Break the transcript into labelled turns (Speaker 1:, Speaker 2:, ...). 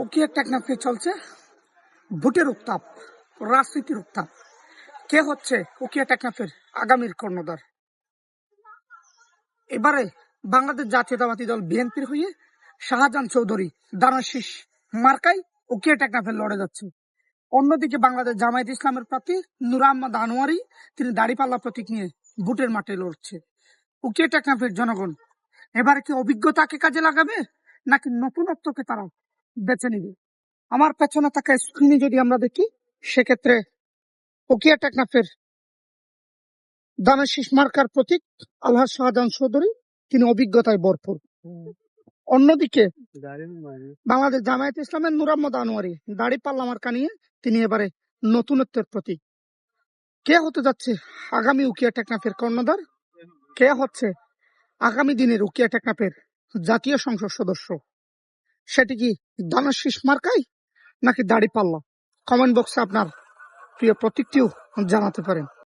Speaker 1: উকিয়া টেকনাফে চলছে ভোটের উত্তাপ, রাজনীতির উত্তাপ। কে হচ্ছে উকিয়া টেকনাফের আগামীর কর্ণধার? এবারে বাংলাদেশ জাতীয়তাবাদী দল বিএনপির হয়ে শাহজাহান চৌধুরী দানাশীষ মার্কাই উকিয়া টেকনাফে লড়ে যাচ্ছে। অন্যদিকে বাংলাদেশ জামায়াত ইসলামের প্রার্থী নূর আহমদ আনোয়ারি, তিনি দাড়িপাল্লা প্রতীক নিয়ে ভোটের মাঠে লড়ছে। উকিয়া টেকনাফের জনগণ এবারে কি অভিজ্ঞতাকে কাজে লাগাবে নাকি নতুনত্বকে তারা বেছে নিবে? আমার পেছনে থাকা স্ক্রিনে যদি আমরা দেখি, সেক্ষেত্রে উকিয়া টেকনাফের দানাশীষ মার্কার প্রতীক আলহাজ শাহজাহান চৌধুরী, তিনি অভিজ্ঞতায় ভরপুর। অন্যদিকে বাংলাদেশ জামায়াত ইসলামের নূর আহমদ আনোয়ারি দাড়িপাল্লা মার্কা নিয়ে তিনি এবারে নতুনত্বের প্রতীক। কে হতে যাচ্ছে আগামী উকিয়া টেকনাফের কর্ণধার? কে হচ্ছে আগামী দিনের উকিয়া টেকনাফের জাতীয় সংসদ সদস্য? সেটি কি দানাশীষ মার্কাই নাকি দাড়িপাল্লা? কমেন্ট বক্সে আপনার প্রিয় প্রতীকটিও জানাতে পারেন।